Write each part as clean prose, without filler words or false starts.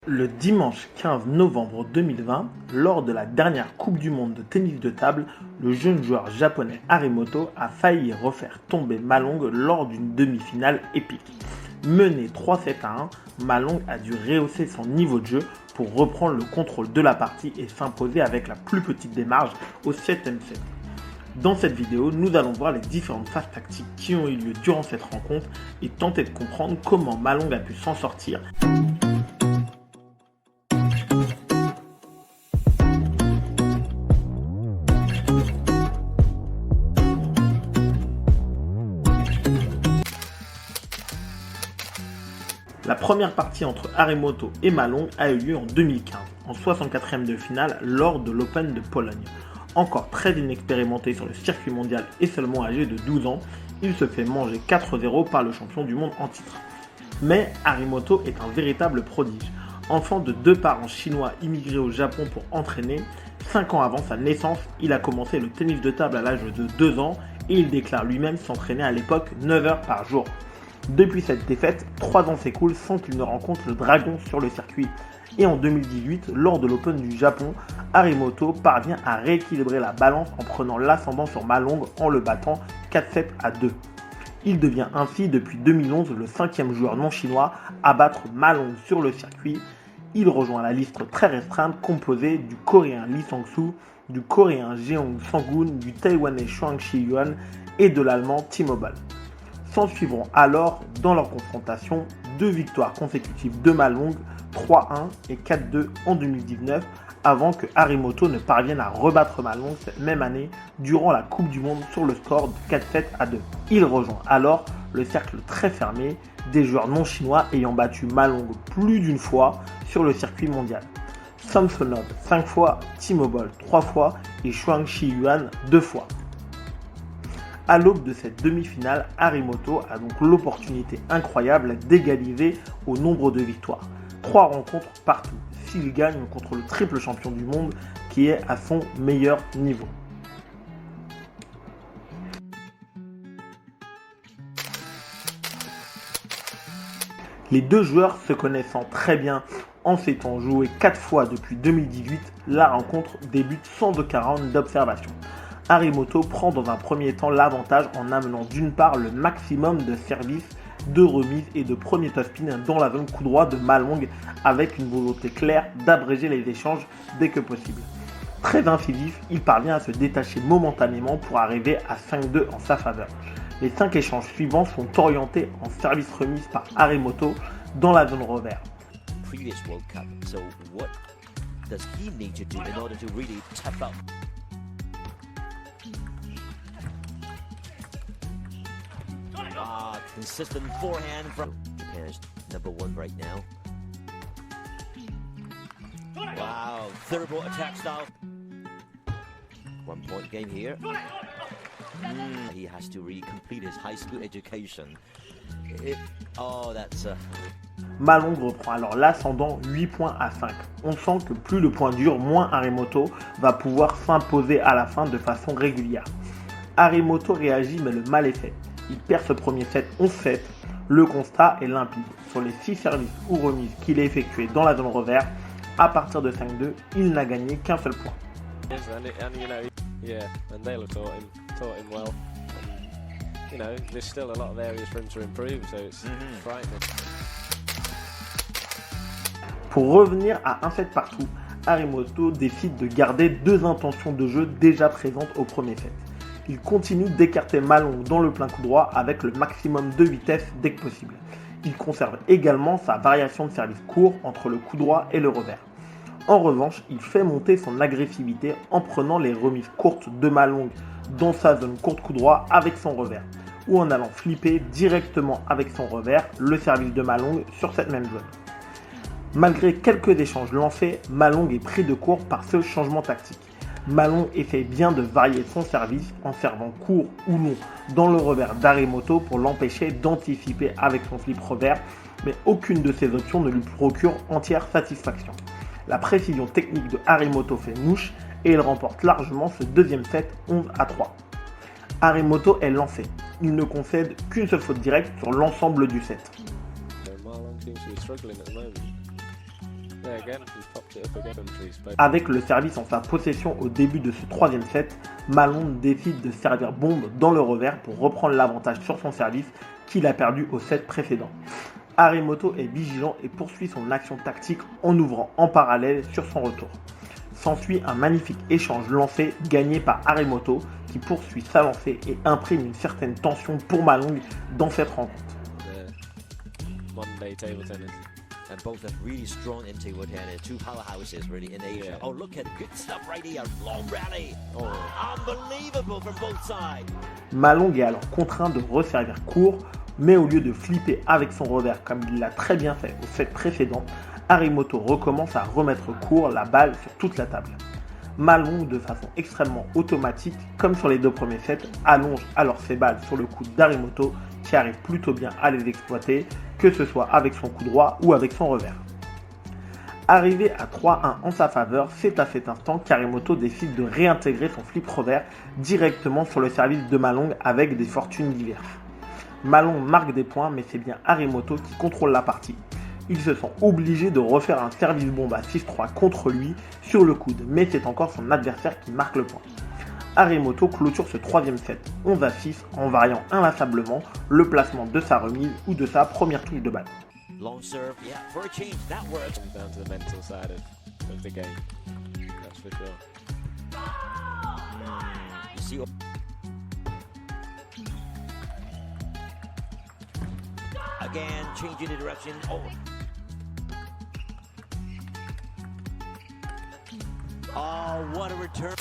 Le dimanche 15 novembre 2020, lors de la dernière Coupe du Monde de tennis de table, le jeune joueur japonais Harimoto a failli refaire tomber Ma Long lors d'une demi-finale épique. Mené 3-7 à 1, Ma Long a dû rehausser son niveau de jeu pour reprendre le contrôle de la partie et s'imposer avec la plus petite des marges au 7e set. Dans cette vidéo, nous allons voir les différentes phases tactiques qui ont eu lieu durant cette rencontre et tenter de comprendre comment Ma Long a pu s'en sortir. La première partie entre Harimoto et Ma Long a eu lieu en 2015, en 64e de finale lors de l'Open de Pologne. Encore très inexpérimenté sur le circuit mondial et seulement âgé de 12 ans, il se fait manger 4-0 par le champion du monde en titre. Mais Harimoto est un véritable prodige. Enfant de deux parents chinois immigrés au Japon pour entraîner, 5 ans avant sa naissance, il a commencé le tennis de table à l'âge de 2 ans et il déclare lui-même s'entraîner à l'époque 9 heures par jour. Depuis cette défaite, 3 ans s'écoulent sans qu'il ne rencontre le dragon sur le circuit. Et en 2018, lors de l'Open du Japon, Harimoto parvient à rééquilibrer la balance en prenant l'ascendant sur Ma Long en le battant 4-7 à 2. Il devient ainsi depuis 2011 le 5e joueur non chinois à battre Ma Long sur le circuit. Il rejoint la liste très restreinte composée du coréen Lee Sang-soo, du coréen Jeong Sang-gun, du taïwanais Chuang Shi-yuan et de l'allemand Timo Boll. S'en suivront alors, dans leur confrontation, 2 victoires consécutives de Ma Long, 3-1 et 4-2 en 2019, avant que Harimoto ne parvienne à rebattre Ma Long cette même année durant la Coupe du Monde sur le score de 4-7 à 2. Il rejoint alors le cercle très fermé des joueurs non chinois ayant battu Ma Long plus d'une fois sur le circuit mondial. Samsonov 5 fois, Timo Boll 3 fois et Chuang Shi-yuan 2 fois. À l'aube de cette demi-finale, Harimoto a donc l'opportunité incroyable d'égaliser au nombre de victoires. 3 rencontres partout, s'il gagne contre le triple champion du monde qui est à son meilleur niveau. Les deux joueurs se connaissant très bien en s'étant joués 4 fois depuis 2018, la rencontre débute sans aucun round d'observation. Harimoto prend dans un premier temps l'avantage en amenant d'une part le maximum de services, de remises et de premier top-spin dans la zone coup droit de Ma Long avec une volonté claire d'abréger les échanges dès que possible. Très incisif, il parvient à se détacher momentanément pour arriver à 5-2 en sa faveur. Les 5 échanges suivants sont orientés en service remise par Harimoto dans la zone revers. Previous World Cup. So what does he need to do in order to really tap out? Consistent forehand from Japan's #1 right now. Wow, third attack style. 1 point game here. He has to complete his high school education. Ma Long reprend alors l'ascendant 8 points à 5. On sent que plus le point dure, moins Harimoto va pouvoir s'imposer à la fin de façon régulière. Harimoto réagit mais le mal est fait. Il perd ce premier set 11-7. Le constat est limpide. Sur les 6 services ou remises qu'il a effectués dans la zone revers, à partir de 5-2, il n'a gagné qu'un seul point. Pour revenir à un set partout, Harimoto décide de garder 2 intentions de jeu déjà présentes au premier set. Il continue d'écarter Ma Long dans le plein coup droit avec le maximum de vitesse dès que possible. Il conserve également sa variation de service court entre le coup droit et le revers. En revanche, il fait monter son agressivité en prenant les remises courtes de Ma Long dans sa zone courte coup droit avec son revers, ou en allant flipper directement avec son revers le service de Ma Long sur cette même zone. Malgré quelques échanges lancés, Ma Long est pris de court par ce changement tactique. Ma Long essaie bien de varier son service en servant court ou long dans le revers d'Harimoto pour l'empêcher d'anticiper avec son flip revers, mais aucune de ces options ne lui procure entière satisfaction. La précision technique de Harimoto fait mouche et il remporte largement ce deuxième set 11-3. Harimoto est lancé. Il ne concède qu'une seule faute directe sur l'ensemble du set. Avec le service en sa possession au début de ce troisième set, Malone décide de servir bombe dans le revers pour reprendre l'avantage sur son service qu'il a perdu au set précédent. Harimoto est vigilant et poursuit son action tactique en ouvrant en parallèle sur son retour. S'ensuit un magnifique échange lancé gagné par Harimoto qui poursuit sa lancée et imprime une certaine tension pour Malone dans cette rencontre. And both are really strong in table tennis. Two powerhouses really in Asia. Yeah. Oh, look at good stuff right here. Long rally. Oh, unbelievable from both sides. Malone est alors contraint de resservir court, mais au lieu de flipper avec son revers comme il l'a très bien fait au set précédent, Harimoto recommence à remettre court la balle sur toute la table. Malone, de façon extrêmement automatique, comme sur les deux premiers sets, allonge alors ses balles sur le coude d'Harimoto qui arrive plutôt bien à les exploiter, que ce soit avec son coup droit ou avec son revers. Arrivé à 3-1 en sa faveur, c'est à cet instant qu'Harimoto décide de réintégrer son flip revers directement sur le service de Malone avec des fortunes diverses. Malone marque des points, mais c'est bien Harimoto qui contrôle la partie. Ils se sont obligés de refaire un service bombe à 6-3 contre lui sur le coude, mais c'est encore son adversaire qui marque le point. Harimoto clôture ce troisième set 11-6 en variant inlassablement le placement de sa remise ou de sa première touche de balle. Long serve, yeah, for a change, that works. Down to the mental side of the game, that's for sure. You see. Again, changing the direction. Oh. Oh, what a return.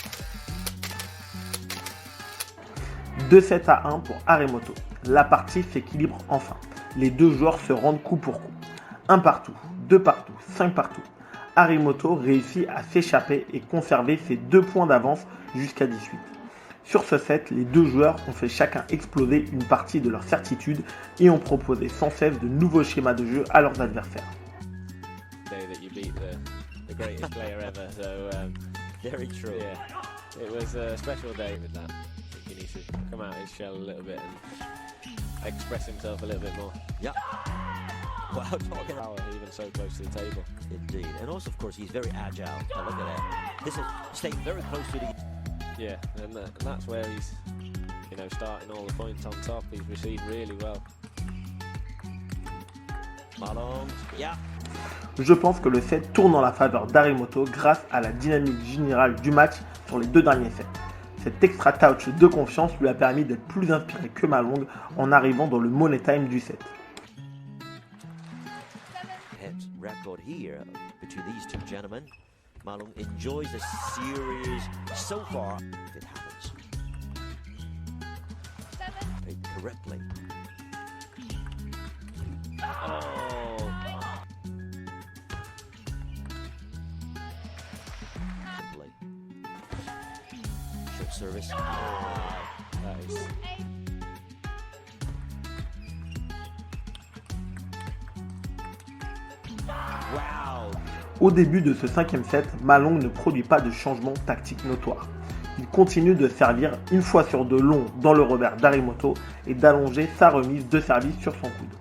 2-7-1 pour Harimoto. La partie s'équilibre enfin. Les deux joueurs se rendent coup pour coup. 1 partout, 2 partout, 5 partout. Harimoto réussit à s'échapper et conserver ses 2 points d'avance jusqu'à 18. Sur ce set, les deux joueurs ont fait chacun exploser une partie de leur certitude et ont proposé sans cesse de nouveaux schémas de jeu à leurs adversaires. Very true. Yeah, it was a special day with that. He needs to come out his shell a little bit and express himself a little bit more. Yeah. Wow, talking power, even so close to the table. Indeed, and also, of course, he's very agile. Oh, look at that. This is staying very close to the. Yeah, and that's where he's, starting all the points on top. He's received really well. Malone, yeah. Je pense que le set tourne en la faveur d'Harimoto grâce à la dynamique générale du match sur les deux derniers sets. Cet extra touch de confiance lui a permis d'être plus inspiré que Malone en arrivant dans le money time du set. Heads record here between these two gentlemen. Malone enjoys the series so far. If it happens. Played correctly. Oh. Simply. Short service. Oh. Nice. Wow. Au début de ce cinquième set, Malone ne produit pas de changement tactique notoire. Il continue de servir une fois sur deux long dans le revers d'Harimoto et d'allonger sa remise de service sur son coude.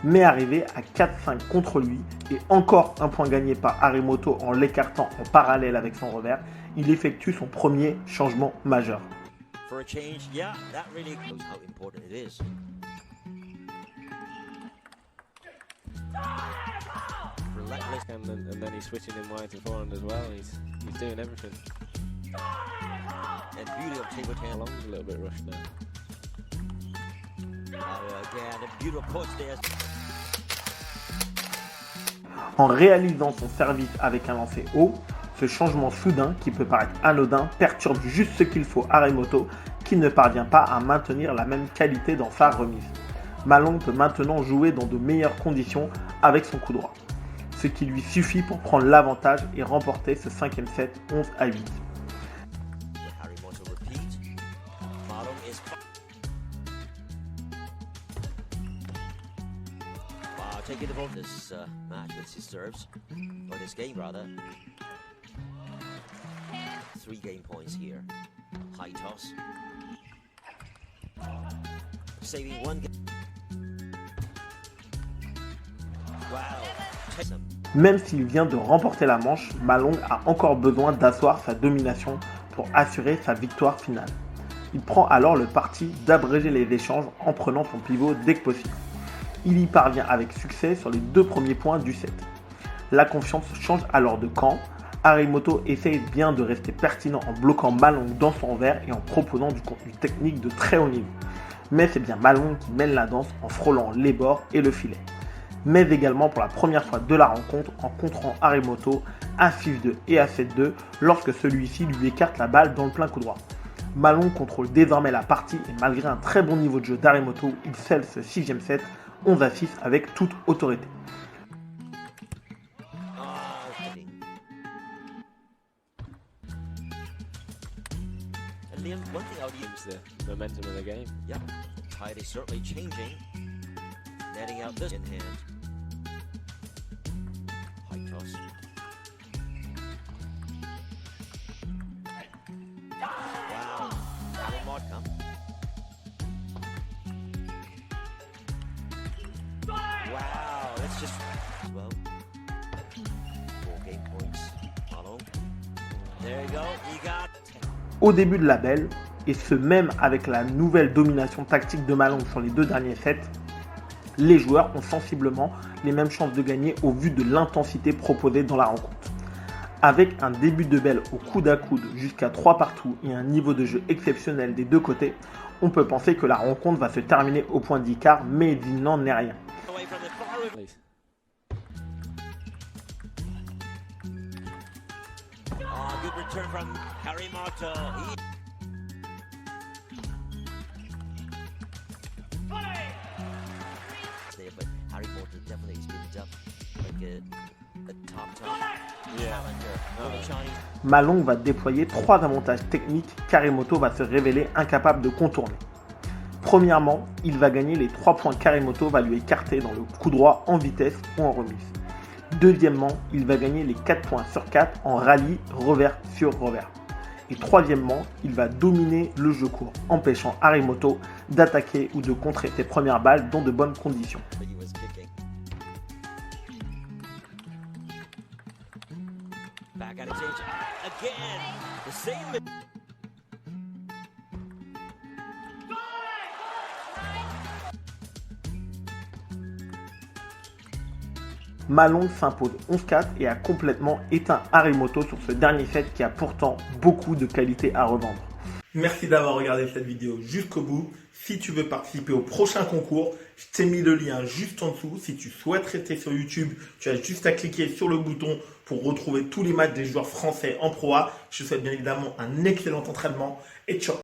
Mais arrivé à 4-5 contre lui et encore un point gagné par Harimoto en l'écartant en parallèle avec son revers, il effectue son premier changement majeur. For a change, yeah, that really shows how important it is. Relentless, and then he's switching in wide to forehand as well. He's doing everything. And beauty of table tennis. Along's a little bit rushed now. Again, a beautiful push there. En réalisant son service avec un lancer haut, ce changement soudain, qui peut paraître anodin, perturbe juste ce qu'il faut à Harimoto, qui ne parvient pas à maintenir la même qualité dans sa remise. Malone peut maintenant jouer dans de meilleures conditions avec son coup droit, ce qui lui suffit pour prendre l'avantage et remporter ce cinquième set 11-8. Taking the ball this match with his serves, or this game rather. 3 game points here. High toss. Saving 1 game. Wow. Même s'il vient de remporter la manche, Ma Long a encore besoin d'asseoir sa domination pour assurer sa victoire finale. Il prend alors le parti d'abréger les échanges en prenant son pivot dès que possible. Il y parvient avec succès sur les 2 premiers points du set. La confiance change alors de camp. Harimoto essaye bien de rester pertinent en bloquant Ma Long dans son revers et en proposant du contenu technique de très haut niveau. Mais c'est bien Ma Long qui mène la danse en frôlant les bords et le filet. Mais également pour la première fois de la rencontre en contrant Harimoto à 6-2 et à 7-2 lorsque celui-ci lui écarte la balle dans le plein coup droit. Ma Long contrôle désormais la partie et malgré un très bon niveau de jeu d'Harimoto, il scelle ce 6e set 11-6 avec toute autorité. And Liam, one thing I would use The momentum of the game. Yep, tide is certainly changing. Netting out this in hand. High toss. Wow, one more come. Wow, that's just well. 4 game points. Follow. There you go. You got 10. Au début de la belle, et ce même avec la nouvelle domination tactique de Ma Long sur les 2 derniers sets, les joueurs ont sensiblement les mêmes chances de gagner au vu de l'intensité proposée dans la rencontre. Avec un début de belle au coude à coude jusqu'à 3 partout et un niveau de jeu exceptionnel des 2 côtés, on peut penser que la rencontre va se terminer au point d'écart, mais il n'en est rien. Away from the far Please. Oh, good return from Harimoto. There, but Harimoto definitely has been up like a top Yeah. challenger for the Chinese. Ma Long va déployer 3 avantages techniques qu'Harimoto va se révéler incapable de contourner. Premièrement, il va gagner les 3 points qu'Harimoto va lui écarter dans le coup droit en vitesse ou en remise. Deuxièmement, il va gagner les 4 points sur 4 en rallye revers sur revers. Et troisièmement, il va dominer le jeu court, empêchant Harimoto d'attaquer ou de contrer ses premières balles dans de bonnes conditions. But he was kicking. Back at exchange again. The same. Ma Long s'impose 11-4 et a complètement éteint Harimoto sur ce dernier set qui a pourtant beaucoup de qualités à revendre. Merci d'avoir regardé cette vidéo jusqu'au bout. Si tu veux participer au prochain concours, je t'ai mis le lien juste en dessous. Si tu souhaites rester sur YouTube, tu as juste à cliquer sur le bouton pour retrouver tous les matchs des joueurs français en Pro A. Je te souhaite bien évidemment un excellent entraînement et ciao.